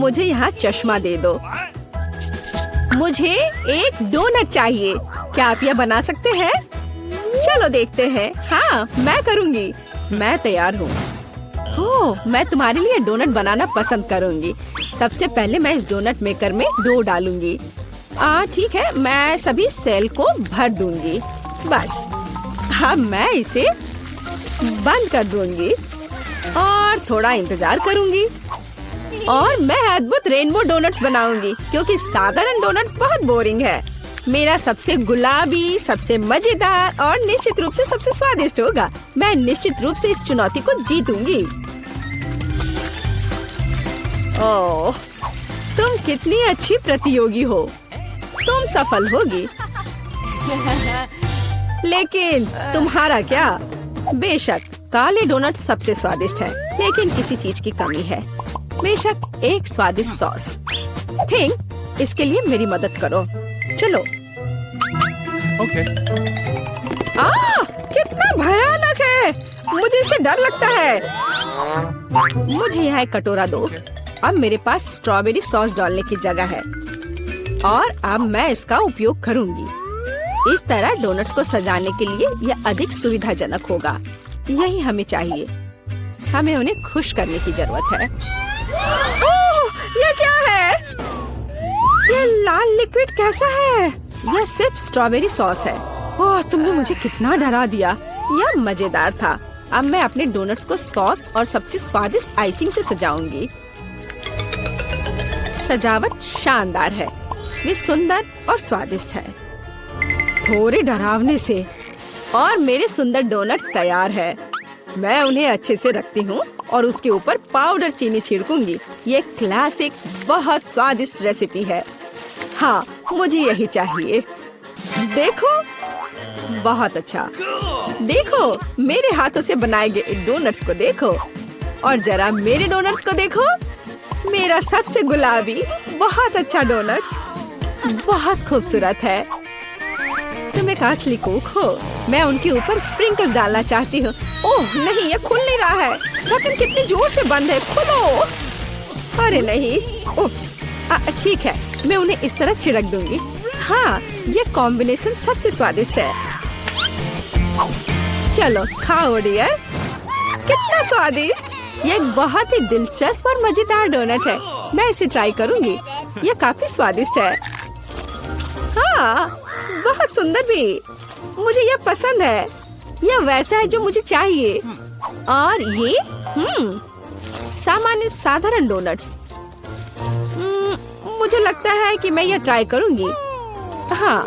मुझे यहाँ चश्मा दे दो। मुझे एक डोनट चाहिए। क्या आप यह बना सकते हैं? चलो देखते हैं। हाँ, मैं करूँगी। मैं तैयार हूँ। ओह, मैं तुम्हारे लिए डोनट बनाना पसंद करूँगी। सबसे पहले मैं इस डोनट मेकर में डो डालूंगी। ठीक है, मैं सभी सेल को भर दूंगी। बस अब मैं इसे बंद कर दूंगी और थोड़ा इंतजार करूंगी और मैं अद्भुत रेनबो डोनट्स बनाऊंगी, क्योंकि साधारण डोनट्स बहुत बोरिंग है। मेरा सबसे गुलाबी, सबसे मजेदार और निश्चित रूप से सबसे स्वादिष्ट होगा। मैं निश्चित रूप से इस चुनौती को जीतूंगी। ओह, तुम कितनी अच्छी प्रतियोगी हो। तुम सफल होगी। लेकिन तुम्हारा क्या? बेशक काले डोनट सबसे स्वादिष्ट है, लेकिन किसी चीज की कमी है। बेशक एक स्वादिष्ट सॉस। थिंक, इसके लिए मेरी मदद करो। चलो। Okay. कितना भयानक है। मुझे इससे डर लगता है। मुझे यहाँ एक कटोरा दो। अब मेरे पास स्ट्रॉबेरी सॉस डालने की जगह है और अब मैं इसका उपयोग करूंगी। इस तरह डोनट्स को सजाने के लिए यह अधिक सुविधाजनक होगा। यही हमें चाहिए। हमें उन्हें खुश करने की जरूरत है। ओह, यह क्या है? यह लाल लिक्विड कैसा है? यह सिर्फ स्ट्रॉबेरी सॉस है। ओह, तुमने मुझे कितना डरा दिया। यह मजेदार था। अब मैं अपने डोनट्स को सॉस और सबसे स्वादिष्ट आइसिंग से सजाऊंगी। सजावट शानदार है। वे सुंदर और स्वादिष्ट है। थोड़े डरावने से। और मेरे सुंदर डोनट्स तैयार है। मैं उन्हें अच्छे से रखती हूँ और उसके ऊपर पाउडर चीनी छिड़कूंगी। ये क्लासिक बहुत स्वादिष्ट रेसिपी है। हाँ, मुझे यही चाहिए। देखो, बहुत अच्छा। देखो, मेरे हाथों से बनाए गए डोनट्स को देखो और जरा मेरे डोनट्स को देखो। मेरा सबसे गुलाबी बहुत अच्छा डोनट्स बहुत खूबसूरत है। तुम एक असली कुक हो। मैं उनके ऊपर स्प्रिंकल्स डालना चाहती हूँ। ओह नहीं, ये खुल नहीं रहा है। ढक्कन कितनी जोर से बंद है। खुलो। अरे नहीं, उप्स। ठीक है, मैं उन्हें इस तरह छिड़क दूंगी। हाँ, ये कॉम्बिनेशन सबसे स्वादिष्ट है। चलो खाओ डियर। कितना स्वादिष्ट। ये एक बहुत ही दिलचस्प और मजेदार डोनट है। मैं इसे ट्राई करूंगी। ये काफी स्वादिष्ट है। हाँ, बहुत सुंदर भी। मुझे यह पसंद है। यह वैसा है जो मुझे चाहिए। और ये सामान्य साधारण डोनट्स। मुझे लगता है कि मैं यह ट्राई करूंगी। हाँ,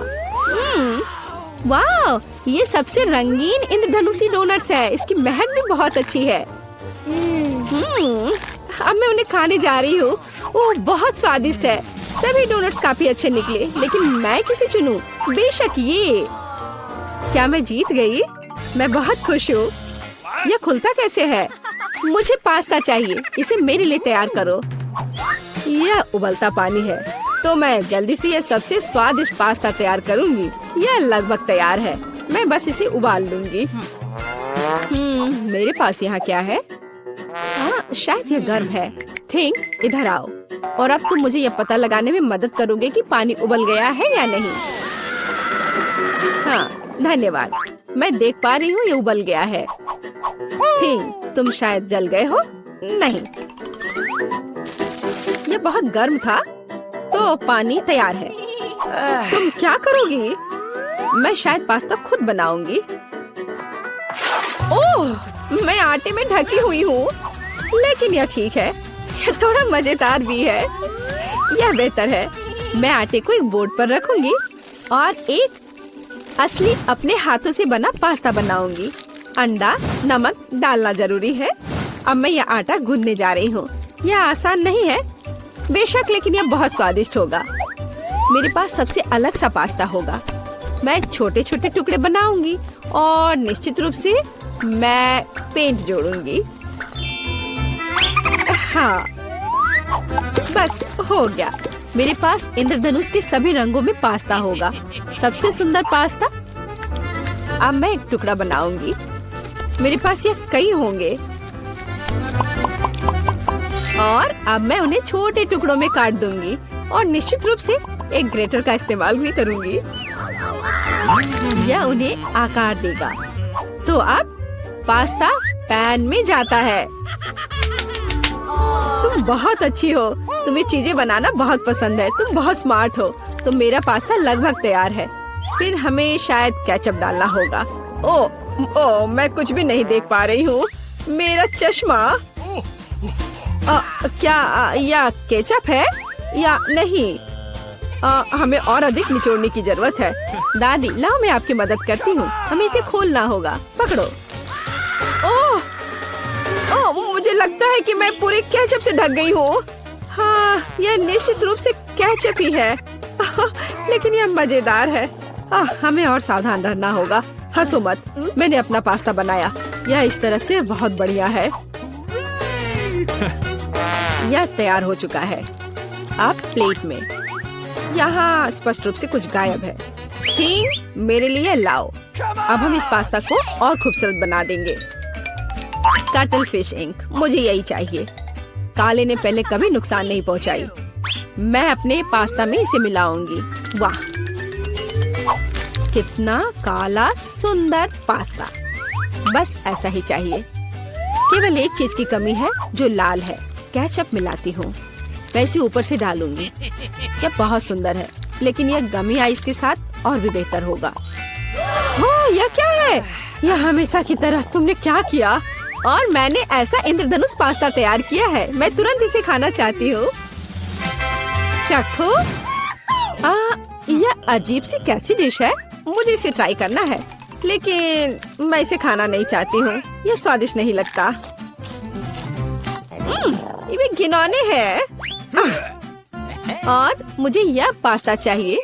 वाह, ये सबसे रंगीन इंद्रधनुषी डोनट्स है। इसकी महक भी बहुत अच्छी है। अब मैं उन्हें खाने जा रही हूँ। ओह, बहुत स्वादिष्ट है। सभी डोनट्स काफी अच्छे निकले, लेकिन मैं किसे चुनूं? बेशक ये। क्या मैं जीत गई? मैं बहुत खुश हूँ। यह खुलता कैसे है? मुझे पास्ता चाहिए। इसे मेरे लिए तैयार करो। यह उबलता पानी है, तो मैं जल्दी से यह सबसे स्वादिष्ट पास्ता तैयार करूंगी। यह लगभग तैयार है। मैं बस इसे उबाल लूंगी। मेरे पास यहाँ क्या है? शायद यह गर्म है। थिंक, इधर आओ और अब तुम मुझे यह पता लगाने में मदद करोगे कि पानी उबल गया है या नहीं। हाँ, धन्यवाद। मैं देख पा रही हूँ ये उबल गया है। थिंक, तुम शायद जल गए हो। नहीं, ये बहुत गर्म था, तो पानी तैयार है। तुम क्या करोगी? मैं शायद पास्ता खुद बनाऊंगी। ओह, मैं आटे में ढकी हुई हूँ, लेकिन यह ठीक है। यह थोड़ा मजेदार भी है। यह बेहतर है। मैं आटे को एक बोर्ड पर रखूंगी और एक असली अपने हाथों से बना पास्ता बनाऊंगी। अंडा, नमक डालना जरूरी है। अब मैं यह आटा गूंदने जा रही हूँ। यह आसान नहीं है बेशक, लेकिन यह बहुत स्वादिष्ट होगा। मेरे पास सबसे अलग सा पास्ता होगा। मैं छोटे छोटे टुकड़े बनाऊंगी और निश्चित रूप से मैं पेंट जोड़ूंगी। हाँ, बस हो गया। मेरे पास इंद्रधनुष के सभी रंगों में पास्ता होगा। सबसे सुंदर पास्ता। अब मैं एक टुकड़ा बनाऊंगी। मेरे पास ये कई होंगे। और अब मैं उन्हें छोटे टुकड़ों में काट दूंगी और निश्चित रूप से एक ग्रेटर का इस्तेमाल भी करूंगी। यह उन्हें आकार देगा। तो अब पास्ता पैन में जाता है। तुम बहुत अच्छी हो। तुम्हें चीजें बनाना बहुत पसंद है। तुम बहुत स्मार्ट हो। तो मेरा पास्ता लगभग तैयार है। फिर हमें शायद केचप डालना होगा। ओ, मैं कुछ भी नहीं देख पा रही हूँ। मेरा चश्मा। क्या यह केचप है या नहीं? हमें और अधिक निचोड़ने की जरूरत है। दादी, लाओ मैं आपकी मदद करती हूँ। हमें इसे खोलना होगा। पकड़ो। ओह, मुझे लगता है कि मैं पूरे केचप से ढक गई हूँ। हाँ, यह निश्चित रूप से केचप ही है। लेकिन यह मजेदार है। हमें और सावधान रहना होगा। हंसो मत, मैंने अपना पास्ता बनाया। यह इस तरह से बहुत बढ़िया है। यह तैयार हो चुका है। अब प्लेट में। यहाँ स्पष्ट रूप से कुछ गायब है। ठीक, मेरे लिए लाओ। अब हम इस पास्ता को और खूबसूरत बना देंगे। कटल फिश इंक, मुझे यही चाहिए। काले ने पहले कभी नुकसान नहीं पहुंचाई। मैं अपने पास्ता में इसे मिलाऊंगी। वाह, कितना काला सुंदर पास्ता। बस ऐसा ही चाहिए। केवल एक चीज की कमी है जो लाल है। केचप मिलाती हूँ। वैसे ऊपर से डालूंगी। यह बहुत सुंदर है, लेकिन यह गमी आइस के साथ और भी बेहतर होगा। हाँ, यह क्या है? यह हमेशा की तरह तुमने क्या किया? और मैंने ऐसा इंद्रधनुष पास्ता तैयार किया है। मैं तुरंत इसे खाना चाहती हूँ। चखो। यह अजीब सी कैसी डिश है? मुझे इसे ट्राई करना है, लेकिन मैं इसे खाना नहीं चाहती हूँ। यह स्वादिष्ट नहीं लगता। ये घिनौने है। और मुझे यह पास्ता चाहिए।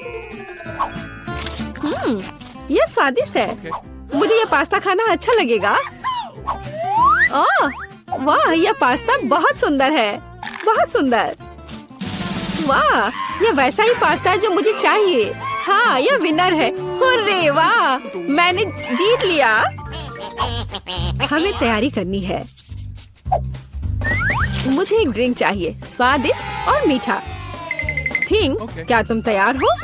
यह स्वादिष्ट है। मुझे यह पास्ता खाना अच्छा लगेगा। वाह, यह पास्ता बहुत सुंदर है। बहुत सुंदर। वाह, यह वैसा ही पास्ता है जो मुझे चाहिए। हाँ, यह विनर है। हुर्रे, वाह, मैंने जीत लिया। हमें तैयारी करनी है। मुझे एक ड्रिंक चाहिए, स्वादिष्ट और मीठा। थिंग, क्या तुम तैयार हो?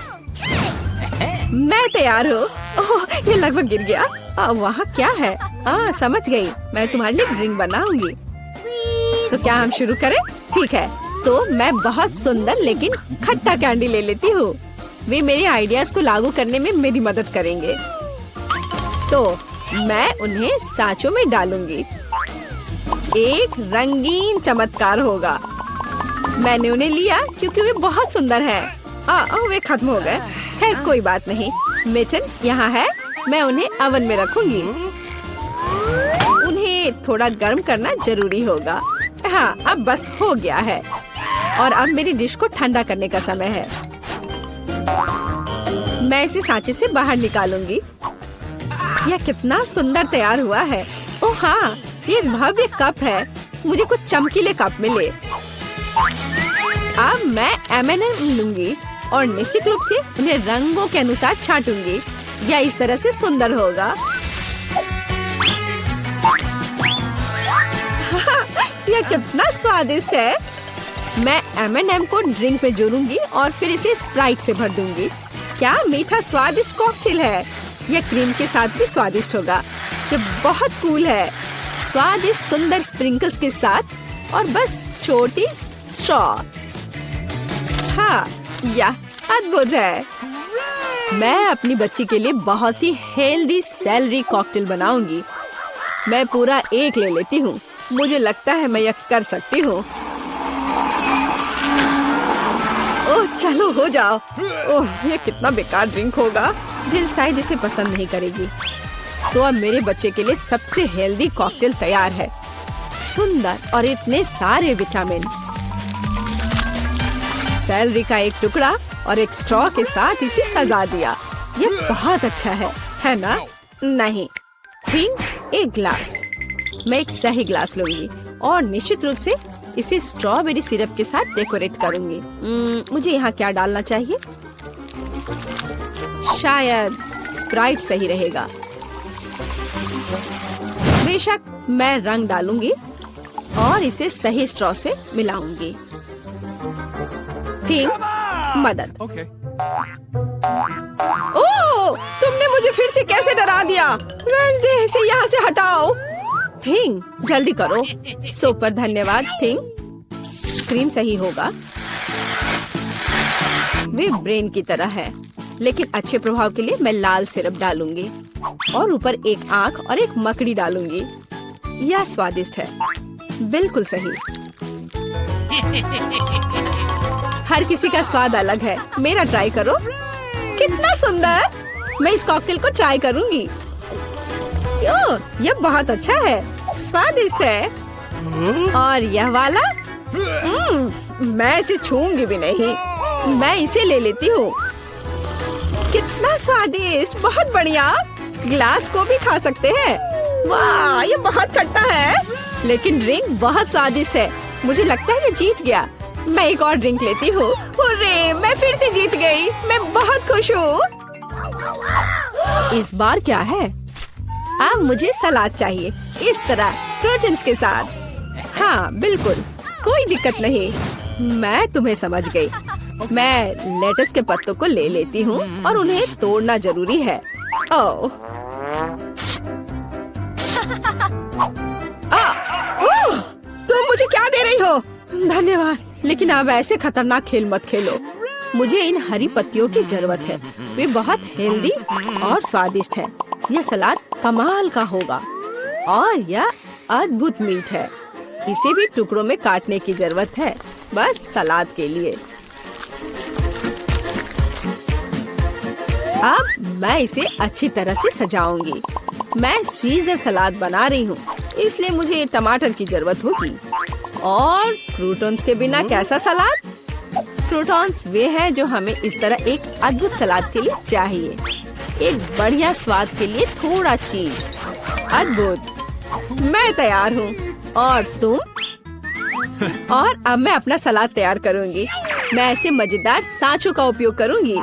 मैं तैयार हूँ। ओह, ये लगभग गिर गया। वहाँ क्या है? समझ गई। मैं तुम्हारे लिए ड्रिंक बनाऊंगी। तो क्या हम शुरू करें? ठीक है। तो मैं बहुत सुंदर लेकिन खट्टा कैंडी ले लेती हूँ। वे मेरे आइडियाज को लागू करने में मेरी मदद करेंगे। तो मैं उन्हें सांचों में डालूंगी। एक रंगीन चमत्कार होगा। मैंने उन्हें लिया क्योंकि वे बहुत सुंदर हैं। वे खत्म हो गए। खैर, कोई बात नहीं। मेचन यहाँ है। मैं उन्हें ओवन में रखूंगी। उन्हें थोड़ा गर्म करना जरूरी होगा। हाँ, अब बस हो गया है। और अब मेरी डिश को ठंडा करने का समय है। मैं इसे सांचे से बाहर निकालूंगी। यह कितना सुंदर तैयार हुआ है। ओह हाँ, ये भव्य कप है। मुझे कुछ चमकीले कप मिले। अब मैं M&M लूंगी और निश्चित रूप से उन्हें रंगों के अनुसार छांटूंगी। यह इस तरह से सुंदर होगा। यह कितना स्वादिष्ट है। मैं M&M को ड्रिंक में जोड़ूंगी और फिर इसे स्प्राइट से भर दूंगी। क्या मीठा स्वादिष्ट कॉकटेल है। यह क्रीम के साथ भी स्वादिष्ट होगा। यह बहुत कूल है। स्वादिष्ट सुंदर स्प्रिंकल्स के साथ और बस छोटी स्ट्रॉ। हाँ, यह अद्भुत है। मैं अपनी बच्ची के लिए बहुत ही हेल्दी सेलरी कॉकटेल बनाऊंगी। मैं पूरा एक ले लेती हूँ। मुझे लगता है मैं यह कर सकती हूँ। ओह, चलो हो जाओ। ओह, ये कितना बेकार ड्रिंक होगा। जिल शायद इसे पसंद नहीं करेगी। तो अब मेरे बच्चे के लिए सबसे हेल्दी कॉकटेल तैयार है। सुंदर और इतने सारे विटामिन। सेलरी का एक टुकड़ा और एक स्ट्रॉ के साथ इसे सजा दिया। ये बहुत अच्छा है ना? नहीं, थिंक एक ग्लास। मैं एक सही ग्लास लूंगी और निश्चित रूप से इसे स्ट्रॉबेरी सिरप के साथ डेकोरेट करूंगी। मुझे यहाँ क्या डालना चाहिए? शायद स्प्राइट सही रहेगा। बेशक मैं रंग डालूंगी। और इसे सही स्ट्रॉ से मिलाऊंगी। थिंग, मदद। Okay. ओह, तुमने मुझे फिर से कैसे डरा दिया? वेंसडे, इसे यहाँ से हटाओ। थिंग, जल्दी करो। सुपर धन्यवाद थिंग। क्रीम सही होगा। वे ब्रेन की तरह है, लेकिन अच्छे प्रभाव के लिए मैं लाल सिरप डालूंगी और ऊपर एक आंख और एक मकड़ी डालूंगी। यह स्वादिष्ट है, बिल्कुल सही। हर किसी का स्वाद अलग है। मेरा ट्राई करो। कितना सुंदर! मैं इस कॉकटेल को ट्राई करूंगी। यह बहुत अच्छा है, स्वादिष्ट है। और यह वाला? मैं इसे छूंगी भी नहीं। मैं इसे ले लेती हूँ। कितना स्वादिष्ट, बहुत बढ़िया। ग्लास को भी खा सकते हैं। वाह, ये बहुत खट्टा है, लेकिन ड्रिंक बहुत स्वादिष्ट है। मुझे लगता है मैं जीत गया। मैं एक और ड्रिंक लेती हूँ। हुर्रे, मैं फिर से जीत गई। मैं बहुत खुश हूँ। इस बार क्या है? अब मुझे सलाद चाहिए, इस तरह प्रोटीन्स के साथ। हाँ बिल्कुल, कोई दिक्कत नहीं। मैं तुम्हें समझ गई। मैं लेटस के पत्तों को ले लेती हूँ और उन्हें तोड़ना जरूरी है। ओह, तुम मुझे क्या दे रही हो? धन्यवाद, लेकिन अब ऐसे खतरनाक खेल मत खेलो। मुझे इन हरी पत्तियों की जरूरत है। वे बहुत हेल्दी और स्वादिष्ट है। यह सलाद कमाल का होगा और यह अद्भुत मीठ है। इसे भी टुकड़ों में काटने की जरूरत है, बस सलाद के लिए। अब मैं इसे अच्छी तरह से सजाऊंगी। मैं सीजर सलाद बना रही हूँ, इसलिए मुझे टमाटर की जरूरत होगी। और क्रूटॉन्स के बिना कैसा सलाद? क्रूटॉन्स वे हैं जो हमें इस तरह एक अद्भुत सलाद के लिए चाहिए। एक बढ़िया स्वाद के लिए थोड़ा चीज। अद्भुत। मैं तैयार हूँ। और तुम? और अब मैं अपना सलाद तैयार करूँगी। मैं ऐसे मजेदार सांचों का उपयोग करूँगी।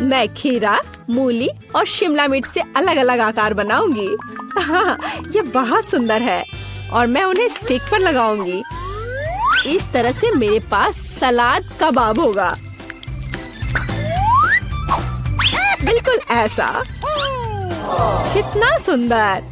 मैं खीरा, मूली और शिमला मिर्च से अलग अलग आकार बनाऊंगी। हाँ, ये बहुत सुंदर है और मैं उन्हें स्टिक पर लगाऊंगी। इस तरह से मेरे पास सलाद कबाब होगा, बिल्कुल ऐसा। कितना सुंदर!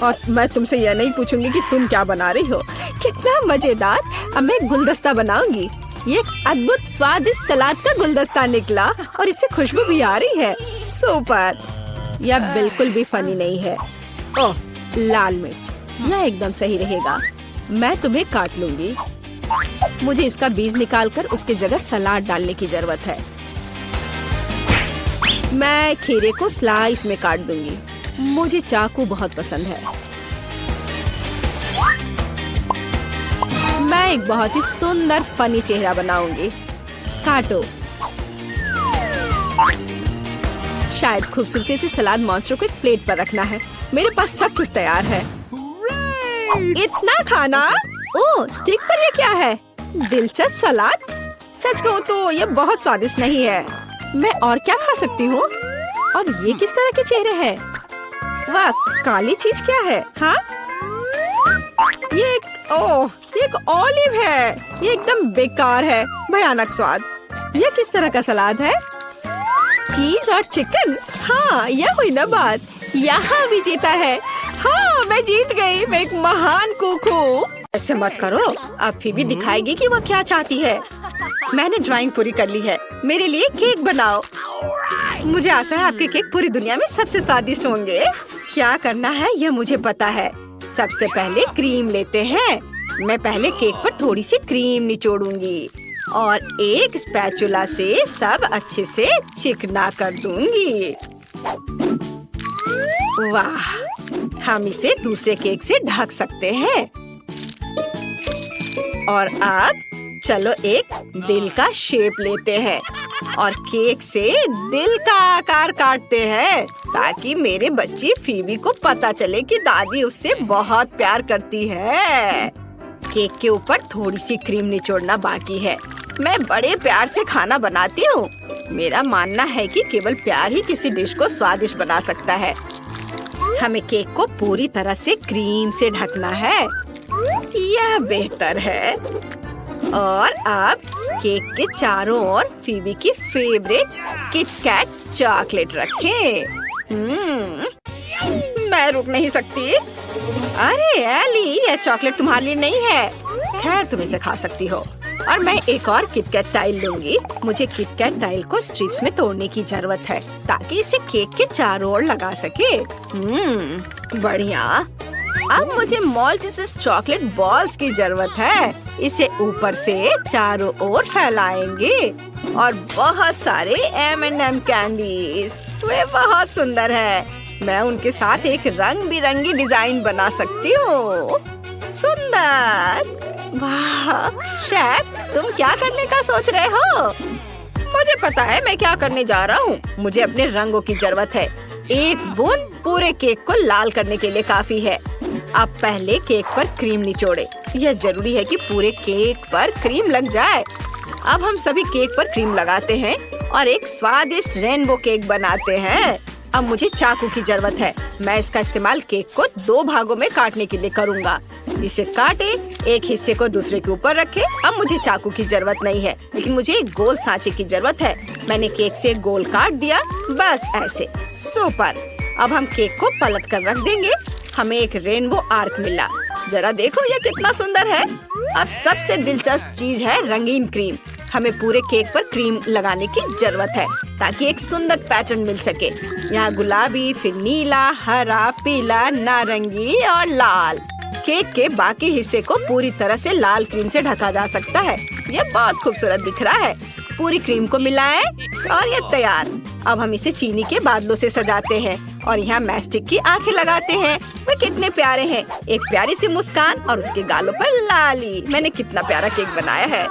और मैं तुमसे यह नहीं पूछूंगी कि तुम क्या बना रही हो। कितना मजेदार! अब मैं गुलदस्ता बनाऊंगी। ये एक अद्भुत स्वादिष्ट सलाद का गुलदस्ता निकला और इससे खुशबू भी आ रही है। सुपर! यह बिल्कुल भी फनी नहीं है। ओह, लाल मिर्च, यह एकदम सही रहेगा। मैं तुम्हें काट लूंगी। मुझे इसका बीज निकालकर उसके जगह सलाद डालने की जरूरत है। मैं खीरे को स्लाइस में काट दूंगी। मुझे चाकू बहुत पसंद है। मैं एक बहुत ही सुंदर फनी चेहरा बनाऊंगी। काटो। शायद खूबसूरती से सलाद मॉन्स्टर को एक प्लेट पर रखना है। मेरे पास सब कुछ तैयार है। इतना खाना? ओह, स्टिक पर ये क्या है? दिलचस्प सलाद। सच कहूँ तो ये बहुत स्वादिष्ट नहीं है। मैं और क्या खा सकती हूँ? और ये किस तरह के चेहरे हैं? वाह, काली चीज क्या है? हाँ, ये एक ऑलिव है। ये एकदम बेकार है, भयानक स्वाद। ये किस तरह का सलाद है? चीज और चिकन। हाँ, यह हुई ना बात। यहाँ भी जीता है। हाँ, मैं जीत गई। मैं एक महान कुक हूँ। ऐसे मत करो। अब फिर भी दिखाएगी कि वो क्या चाहती है। मैंने ड्राइंग पूरी कर ली है। मेरे लिए केक बनाओ। मुझे आशा है आपके केक पूरी दुनिया में सबसे स्वादिष्ट होंगे। क्या करना है यह मुझे पता है। सबसे पहले क्रीम लेते हैं। मैं पहले केक पर थोड़ी सी क्रीम निचोड़ूंगी और एक स्पैचुला से सब अच्छे से चिकना कर दूंगी। वाह, हम इसे दूसरे केक से ढक सकते हैं। और अब चलो एक दिल का शेप लेते हैं और केक से दिल का आकार काटते हैं ताकि मेरे बच्ची फीबी को पता चले कि दादी उससे बहुत प्यार करती है। केक के ऊपर थोड़ी सी क्रीम निचोड़ना बाकी है। मैं बड़े प्यार से खाना बनाती हूँ। मेरा मानना है कि केवल प्यार ही किसी डिश को स्वादिष्ट बना सकता है। हमें केक को पूरी तरह से क्रीम से ढकना है। यह बेहतर है। और अब केक के चारों ओर फीबी की फेवरेट किट कैट चॉकलेट रखें। मैं रुक नहीं सकती। अरे एली, यह चॉकलेट तुम्हारे लिए नहीं है। खैर, तुम इसे खा सकती हो। और मैं एक और किटकैट टाइल लूंगी। मुझे किटकैट टाइल को स्ट्रिप्स में तोड़ने की जरूरत है ताकि इसे केक के चारों ओर लगा सके। बढ़िया। अब मुझे मॉल्टिसस चॉकलेट बॉल्स की जरूरत है। इसे ऊपर से चारों ओर फैलाएंगे और बहुत सारे M&M कैंडीज। वे बहुत सुंदर है। मैं उनके साथ एक रंग बिरंगी डिजाइन बना सकती हूँ। सुंदर। वाह शेफ, तुम क्या करने का सोच रहे हो? मुझे पता है मैं क्या करने जा रहा हूँ। मुझे अपने रंगों की जरूरत है। एक बूंद पूरे केक को लाल करने के लिए काफी है। अब पहले केक पर क्रीम निचोड़े। यह जरूरी है कि पूरे केक पर क्रीम लग जाए। अब हम सभी केक पर क्रीम लगाते हैं और एक स्वादिष्ट रेनबो केक बनाते हैं। अब मुझे चाकू की जरूरत है। मैं इसका इस्तेमाल केक को 2 भागों में काटने के लिए करूँगा। इसे काटे, एक हिस्से को दूसरे के ऊपर रखे। अब मुझे चाकू की जरूरत नहीं है, लेकिन मुझे एक गोल सांचे की जरूरत है। मैंने केक से एक गोल काट दिया, बस ऐसे। सुपर। अब हम केक को पलट कर रख देंगे। हमें एक रेनबो आर्क मिला। जरा देखो यह कितना सुंदर है। अब सबसे दिलचस्प चीज है रंगीन क्रीम। हमें पूरे केक पर क्रीम लगाने की जरूरत है ताकि एक सुंदर पैटर्न मिल सके। यहाँ गुलाबी, फिर नीला, हरा, पीला, नारंगी और लाल। केक के बाकी हिस्से को पूरी तरह से लाल क्रीम से ढका जा सकता है। यह बहुत खूबसूरत दिख रहा है। पूरी क्रीम को मिलाएं और ये तैयार। अब हम इसे चीनी के बादलों से सजाते हैं और यहाँ मैस्टिक की आंखें लगाते हैं। वे कितने प्यारे हैं। एक प्यारी सी मुस्कान और उसके गालों पर लाली। मैंने कितना प्यारा केक बनाया है।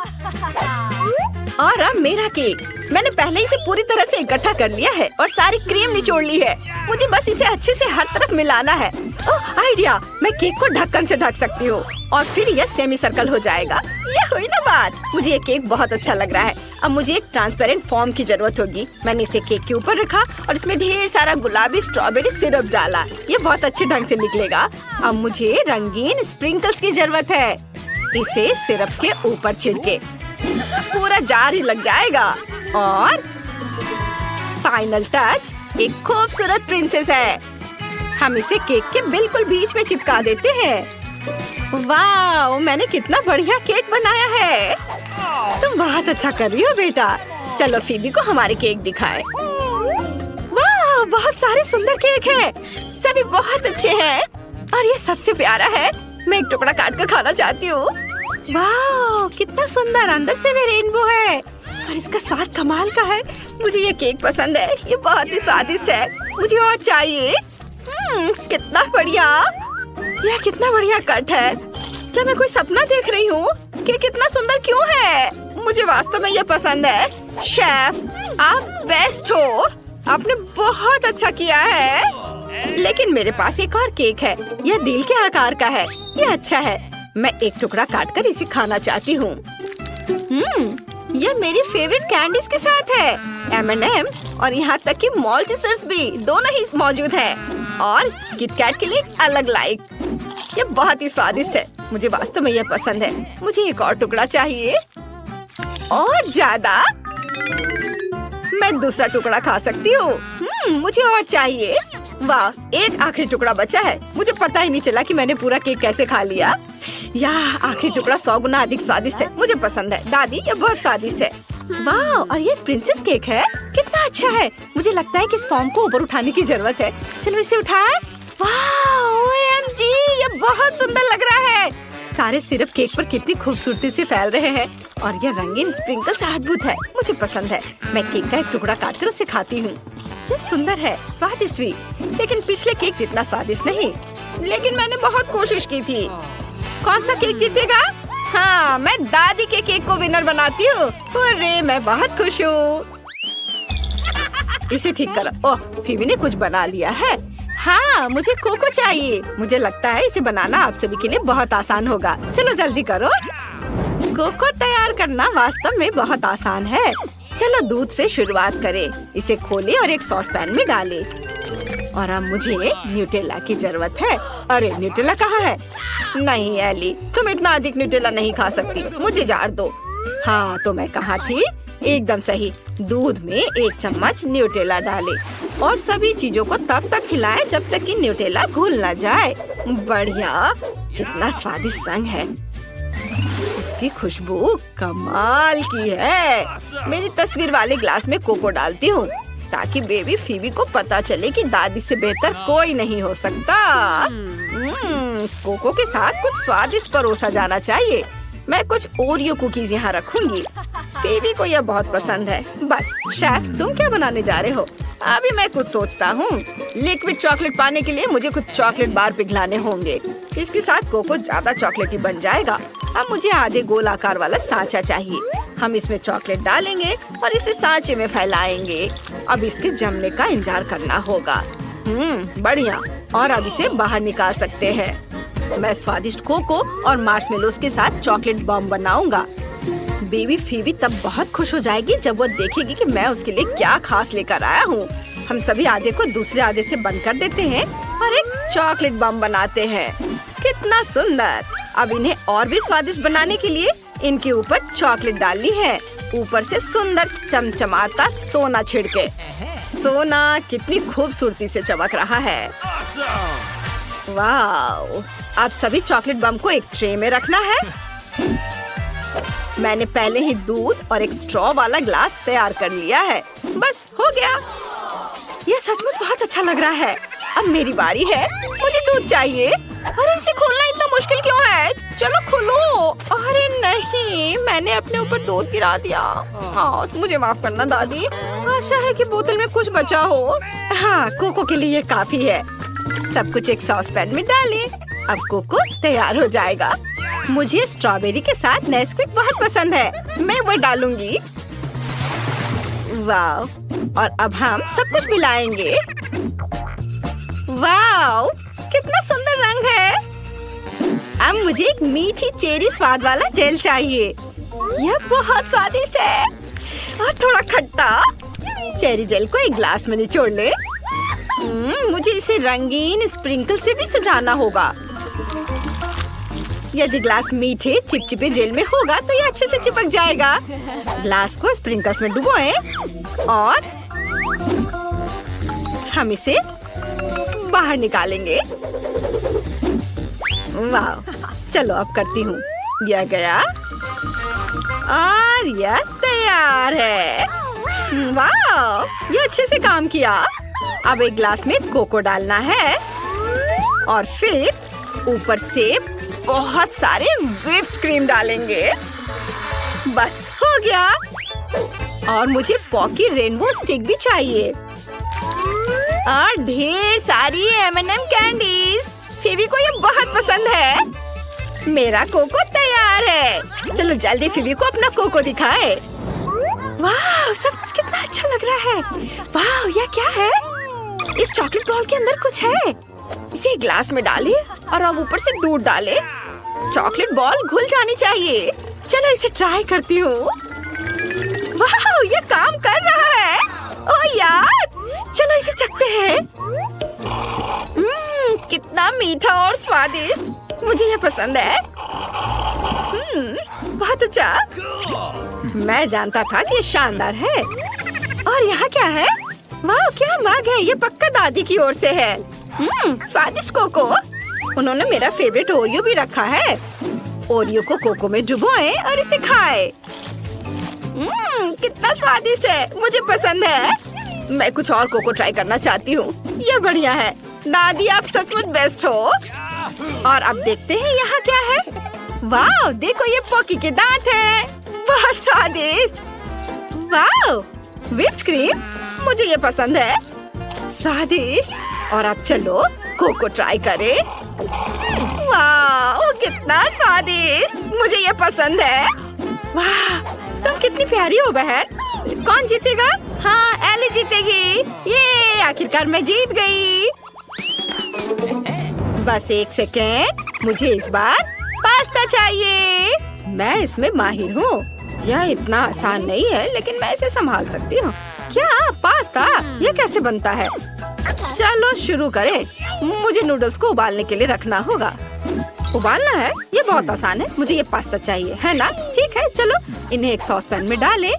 और अब मेरा केक। मैंने पहले इसे पूरी तरह से इकट्ठा कर लिया है और सारी क्रीम निचोड़ ली है। मुझे बस इसे अच्छे से हर तरफ मिलाना है। ओह आइडिया, मैं केक को ढक्कन से ढक सकती हूँ और फिर यह सेमी सर्कल हो जाएगा। ये हुई ना बात। मुझे ये केक बहुत अच्छा लग रहा है। अब मुझे एक ट्रांसपेरेंट फॉर्म की जरूरत होगी। मैंने इसे केक के ऊपर रखा और इसमें ढेर सारा गुलाबी स्ट्रॉबेरी सिरप डाला। ये बहुत अच्छे ढंग से निकलेगा। अब मुझे रंगीन स्प्रिंकल्स की जरूरत है। इसे सिरप के ऊपर छिड़के, पूरा जार ही लग जाएगा। और फाइनल टच, एक खूबसूरत प्रिंसेस है। हम इसे केक के बिल्कुल बीच में चिपका देते हैं। वाह, मैंने कितना बढ़िया केक बनाया है। तुम बहुत अच्छा कर रही हो बेटा। चलो फीबी को हमारे केक दिखाए। वाह, बहुत सारे सुंदर केक हैं। सभी बहुत अच्छे हैं और ये सबसे प्यारा है। मैं एक टुकड़ा काट कर खाना चाहती हूँ। वाह, कितना सुंदर। अंदर से भी रेनबो है और इसका स्वाद कमाल का है। मुझे ये केक पसंद है। ये बहुत ही स्वादिष्ट है। मुझे और चाहिए। कितना बढ़िया। यह कितना बढ़िया कट है। क्या मैं कोई सपना देख रही हूँ? कि कितना सुंदर क्यों है? मुझे वास्तव में ये पसंद है। शेफ, आप बेस्ट हो। आपने बहुत अच्छा किया है। लेकिन मेरे पास एक और केक है। यह दिल के आकार का है। यह अच्छा है। मैं एक टुकड़ा काटकर इसे खाना चाहती हूँ। यह मेरी फेवरेट कैंडीज के साथ है। M&M और यहाँ तक कि मॉल्टिसर्स भी दोनों ही मौजूद हैं। और किटकैट के लिए अलग लाइक। ये बहुत ही स्वादिष्ट है। मुझे वास्तव में यह पसंद है। मुझे एक और टुकड़ा चाहिए और ज्यादा। मैं दूसरा टुकड़ा खा सकती हूँ। मुझे और चाहिए। वाह, एक आखिरी टुकड़ा बचा है। मुझे पता ही नहीं चला कि मैंने पूरा केक कैसे खा लिया। यह आखिरी टुकड़ा 100 गुना अधिक स्वादिष्ट है। मुझे पसंद है दादी, ये बहुत स्वादिष्ट है। वाह, और ये प्रिंसेस केक है। कितना अच्छा है। मुझे लगता है कि इस फॉर्म को ऊपर उठाने की जरूरत है। चलो इसे उठाए। वाह, OMG, ये बहुत सुंदर लग रहा है। सारे सिर्फ केक पर कितनी खूबसूरती से फैल रहे हैं और ये रंगीन स्प्रिंकल्स अद्भुत है। मुझे पसंद है। मैं केक का एक टुकड़ा काटकर उसे खाती हूँ। ये सुंदर है, स्वादिष्ट भी, लेकिन पिछले केक जितना स्वादिष्ट नहीं। लेकिन मैंने बहुत कोशिश की थी। कौन सा केक जीतेगा? हाँ, मैं दादी के केक को विनर बनाती हूँ। अरे, मैं बहुत खुश हूँ। इसे ठीक करो। ओह, फीबी ने कुछ बना लिया है। हाँ, मुझे कोको चाहिए। मुझे लगता है इसे बनाना आप सभी के लिए बहुत आसान होगा। चलो जल्दी करो। कोको तैयार करना वास्तव में बहुत आसान है। चलो दूध से शुरुआत करें। इसे खोलें और एक सॉस पैन में डालें। और अब मुझे न्यूटेला की जरूरत है। अरे न्यूटेला कहाँ है? नहीं एली, तुम इतना अधिक न्यूटेला नहीं खा सकती, मुझे जार दो। हाँ तो मैं कहाँ थी? एकदम सही, दूध में 1 चम्मच न्यूटेला डाले और सभी चीजों को तब तक खिलाएं जब तक कि न्यूटेला घुल न जाए। बढ़िया, कितना स्वादिष्ट रंग है, इसकी खुशबू कमाल की है। मेरी तस्वीर वाले ग्लास में कोको डालती हूँ ताकि बेबी फीबी को पता चले कि दादी से बेहतर कोई नहीं हो सकता। कोको के साथ कुछ स्वादिष्ट परोसा जाना चाहिए। मैं कुछ ओरियो कुकीज यहाँ रखूंगी, बेबी को यह बहुत पसंद है। बस शेफ, तुम क्या बनाने जा रहे हो? अभी मैं कुछ सोचता हूँ। लिक्विड चॉकलेट पाने के लिए मुझे कुछ चॉकलेट बार पिघलाने होंगे। इसके साथ कोको ज्यादा चॉकलेटी बन जाएगा। अब मुझे आधे गोल आकार वाला सांचा चाहिए। हम इसमें चॉकलेट डालेंगे और इसे सांचे में फैलाएंगे। अब इसके जमने का इंतजार करना होगा। बढ़िया, और अब इसे बाहर निकाल सकते हैं। मैं स्वादिष्ट कोको और मार्शमेलोस के साथ चॉकलेट बॉम्ब बनाऊंगा। बेबी फीबी तब बहुत खुश हो जाएगी जब वो देखेगी कि मैं उसके लिए क्या खास लेकर आया हूँ। हम सभी आधे को दूसरे आधे से बंद कर देते हैं और एक चॉकलेट बम बनाते हैं। कितना सुंदर! अब इन्हें और भी स्वादिष्ट बनाने के लिए इनके ऊपर चॉकलेट डालनी है। ऊपर से सुंदर चमचमाता सोना छिड़के। सोना कितनी खूबसूरती से चमक रहा है। वाह! अब सभी चॉकलेट बम को एक ट्रे में रखना है। मैंने पहले ही दूध और एक स्ट्रॉ वाला ग्लास तैयार कर लिया है। बस हो गया। यह सचमुच बहुत अच्छा लग रहा है। अब मेरी बारी है, मुझे दूध चाहिए। अरे इसे खोलना इतना मुश्किल क्यों है? चलो खोलो। अरे नहीं, मैंने अपने ऊपर दूध गिरा दिया। हाँ, मुझे माफ करना दादी। आशा है कि बोतल में कुछ बचा हो। हाँ, कोको के लिए काफी है। सब कुछ एक सॉस पैन में डालें। अब कोको तैयार हो जाएगा। मुझे स्ट्रॉबेरी के साथ नेस्क्विक बहुत पसंद है, मैं वो डालूंगी। वाह! और अब हम सब कुछ मिलाएंगे। वाह! कितना सुंदर रंग है। अब मुझे एक मीठी चेरी स्वाद वाला जेल चाहिए। यह बहुत स्वादिष्ट है और थोड़ा खट्टा। चेरी जेल को एक ग्लास में निचोड़ ले। मुझे इसे रंगीन स्प्रिंकल से भी सजाना होगा। यदि ग्लास मीठे चिपचिपे जेल में होगा तो ये अच्छे से चिपक जाएगा। ग्लास को स्प्रिंकल्स में डुबोएं और हम इसे बाहर निकालेंगे। वाह! चलो अब करती हूँ। यह गया और यह तैयार है। वाह! ये अच्छे से काम किया। अब एक ग्लास में कोको डालना है और फिर ऊपर से बहुत सारे व्हिप्ड क्रीम डालेंगे। बस हो गया। और मुझे पॉकी रेनबो स्टिक भी चाहिए और ढेर सारी M&M कैंडीज। फीबी को ये बहुत पसंद है। मेरा कोको तैयार है। चलो जल्दी फीबी को अपना कोको दिखाए। वाह! सब कुछ कितना अच्छा लग रहा है। वाह! यह क्या है? इस चॉकलेट बॉल के अंदर कुछ है। इसे ग्लास में डाले और अब ऊपर से दूध डाले। चॉकलेट बॉल घुल जानी चाहिए। चलो इसे ट्राई करती हूँ। वाह! ये काम कर रहा है। ओह यार! चलो इसे चखते हैं। कितना मीठा और स्वादिष्ट। मुझे ये पसंद है। बहुत अच्छा। मैं जानता था कि ये शानदार है। और यहाँ क्या है? वाह! क्या मग है? ये पक्का दादी की ओर से है। स्वादिष्ट कोको। उन्होंने मेरा फेवरेट ओरियो भी रखा है। ओरियो को कोको में डुबोएं और इसे खाएं। कितना स्वादिष्ट है, मुझे पसंद है। मैं कुछ और कोको ट्राई करना चाहती हूँ। यह बढ़िया है। दादी आप सचमुच बेस्ट हो। और अब देखते हैं यहाँ क्या है। वाह! देखो ये पॉकी के दांत हैं। बहुत स्वादिष्ट। वाह! व्हिप्ड क्रीम, मुझे ये पसंद है। स्वादिष्ट। और अब चलो कोको ट्राई करें। वाह! कितना स्वादिष्ट, मुझे ये पसंद है। वाह! तुम कितनी प्यारी हो बहन। कौन जीतेगा? हाँ, एली जीतेगी। ये आखिरकार मैं जीत गई। बस एक सेकेंड, मुझे इस बार पास्ता चाहिए। मैं इसमें माहिर हूँ। यह इतना आसान नहीं है लेकिन मैं इसे संभाल सकती हूँ। क्या पास्ता? यह कैसे बनता है? चलो शुरू करें। मुझे नूडल्स को उबालने के लिए रखना होगा। उबालना है? ये बहुत आसान है। मुझे ये पास्ता चाहिए, है ना? ठीक है, चलो इन्हें एक सॉस पैन में डालें।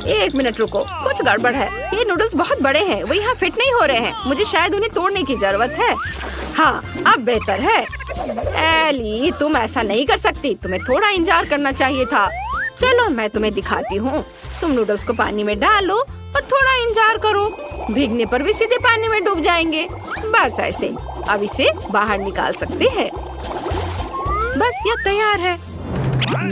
1 मिनट रुको, कुछ गड़बड़ है। ये नूडल्स बहुत बड़े हैं, वो यहाँ फिट नहीं हो रहे हैं। मुझे शायद उन्हें तोड़ने की जरूरत है। हाँ, अब बेहतर है। एली, तुम ऐसा नहीं कर सकती। तुम्हें थोड़ा इंतजार करना चाहिए था। चलो मैं तुम्हें दिखाती हूँ। तुम नूडल्स को पानी में डालो और थोड़ा इंतजार करो। भीगने पर भी सीधे पानी में डूब जाएंगे। बस ऐसे। अब इसे बाहर निकाल सकते हैं। बस ये तैयार है।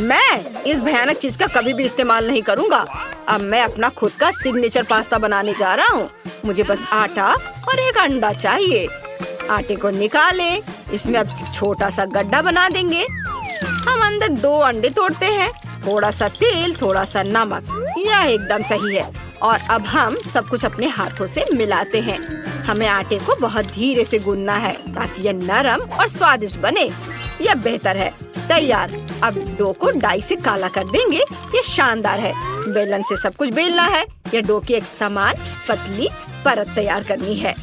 मैं इस भयानक चीज का कभी भी इस्तेमाल नहीं करूँगा। अब मैं अपना खुद का सिग्नेचर पास्ता बनाने जा रहा हूँ। मुझे बस आटा और एक अंडा चाहिए। आटे को निकालें। इसमें अब छोटा सा गड्ढा बना देंगे। हम अंदर 2 अंडे तोड़ते हैं। थोड़ा सा तेल, थोड़ा सा नमक। यह एकदम सही है। और अब हम सब कुछ अपने हाथों से मिलाते हैं। हमें आटे को बहुत धीरे से गूंदना है ताकि यह नरम और स्वादिष्ट बने। यह बेहतर है। तैयार। अब डो को डाई से काला कर देंगे। ये शानदार है। बेलन से सब कुछ बेलना है। यह डो की एक समान पतली परत तैयार करनी है।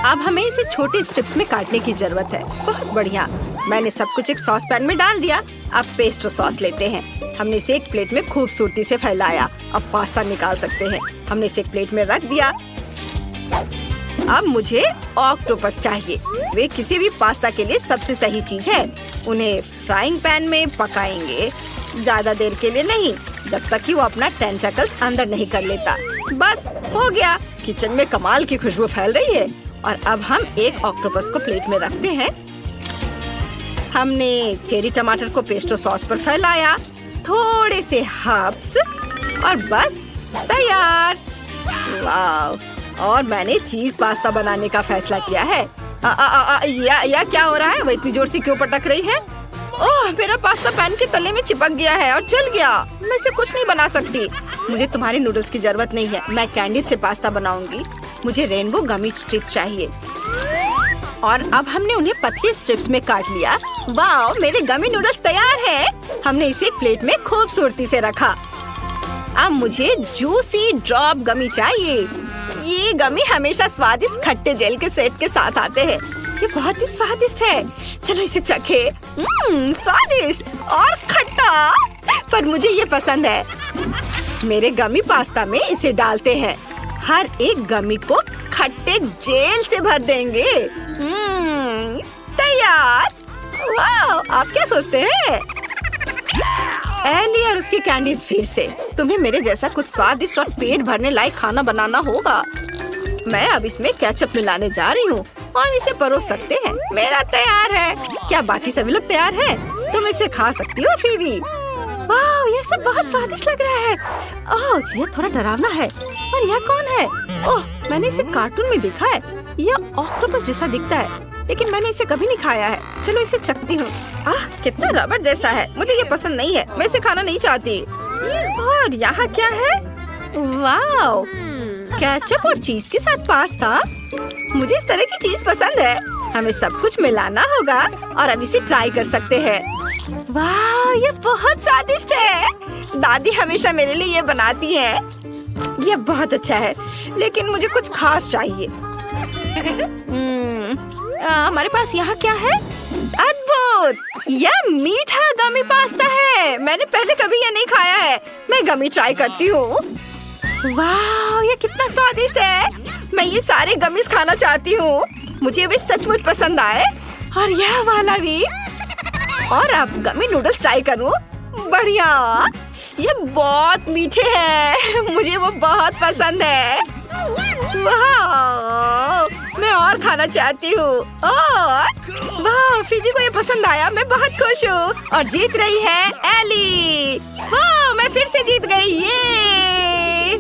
अब हमें इसे छोटे स्ट्रिप्स में काटने की जरूरत है। बहुत बढ़िया। मैंने सब कुछ एक सॉस पैन में डाल दिया। अब पेस्टो सॉस लेते हैं। हमने इसे एक प्लेट में खूबसूरती से फैलाया। अब पास्ता निकाल सकते हैं। हमने इसे एक प्लेट में रख दिया। अब मुझे ऑक्टोपस चाहिए। वे किसी भी पास्ता के लिए सबसे सही चीज है। उन्हें फ्राइंग पैन में पकाएंगे। ज्यादा देर के लिए नहीं, जब तक कि वो अपना टेंटाकल्स अंदर नहीं कर लेता। बस हो गया। किचन में कमाल की खुशबू फैल रही है। और अब हम एक ऑक्टोपस को प्लेट में रखते हैं। हमने चेरी टमाटर को पेस्टो सॉस पर फैलाया। थोड़े से हर्ब्स और बस तैयार। वाह! और मैंने चीज पास्ता बनाने का फैसला किया है। या क्या हो रहा है? वो इतनी जोर से क्यों पटक रही है? ओह, मेरा पास्ता पैन के तले में चिपक गया है और जल गया। मैं इसे कुछ नहीं बना सकती। मुझे तुम्हारे नूडल्स की जरूरत नहीं है। मैं कैंडी से पास्ता बनाऊंगी। मुझे रेनबो गमी स्ट्रिप्स चाहिए। और अब हमने उन्हें पतले स्ट्रिप्स में काट लिया। वाह, मेरे गमी नूडल्स तैयार हैं। हमने इसे एक प्लेट में खूबसूरती से रखा। अब मुझे जूसी ड्रॉप गमी चाहिए। ये गमी हमेशा स्वादिष्ट खट्टे जेल के सेट के साथ आते हैं। ये बहुत ही स्वादिष्ट है। चलो इसे चखे। स्वादिष्ट और खट्टा, पर मुझे ये पसंद है। मेरे गमी पास्ता में इसे डालते हैं। हर एक गमी को खट्टे जेल से भर देंगे। तैयार। वाह, आप क्या सोचते हैं? एली और उसकी कैंडीज फिर से। तुम्हें मेरे जैसा कुछ स्वादिष्ट और पेट भरने लायक खाना बनाना होगा। मैं अब इसमें केचप मिलाने जा रही हूँ और इसे परोस सकते हैं। मेरा तैयार है। क्या बाकी सभी लोग तैयार हैं? तुम इसे खा सकती हो फीबी। वाह, ये सब बहुत स्वादिष्ट लग रहा है। ओह, ये थोड़ा डरावना है। और यह कौन है? ओह, मैंने इसे कार्टून में देखा है। यह ऑक्टोपस जैसा दिखता है, लेकिन मैंने इसे कभी नहीं खाया है। चलो इसे चखती हूँ। कितना रबड़ जैसा है। मुझे ये पसंद नहीं है। मैं इसे खाना नहीं चाहती। और यहाँ क्या है? वाह, केचप और चीज के साथ पास्ता। मुझे इस तरह की चीज पसंद है। हमें सब कुछ मिलाना होगा और अब इसे ट्राई कर सकते हैं। वाह, ये बहुत स्वादिष्ट है। दादी हमेशा मेरे लिए ये बनाती है। ये बहुत अच्छा है, लेकिन मुझे कुछ खास चाहिए। हमारे पास यहाँ क्या है? अद्भुत! यह मीठा गमी पास्ता है। मैंने पहले कभी ये नहीं खाया है। मैं गमी ट्राई करती हूँ। वाह, ये कितना स्वादिष्ट है। मैं ये सारे गमीज खाना चाहती हूँ। मुझे वे सचमुच पसंद आए और यह वाला भी। और अब गमी नूडल्स ट्राई करूँ। बढ़िया, ये बहुत मीठे हैं। मुझे वो बहुत पसंद है। वाह, मैं और खाना चाहती हूँ। और वाह, फीबी को ये पसंद आया। मैं बहुत खुश हूँ। और जीत रही है एली। वाह, मैं फिर से जीत गई। ये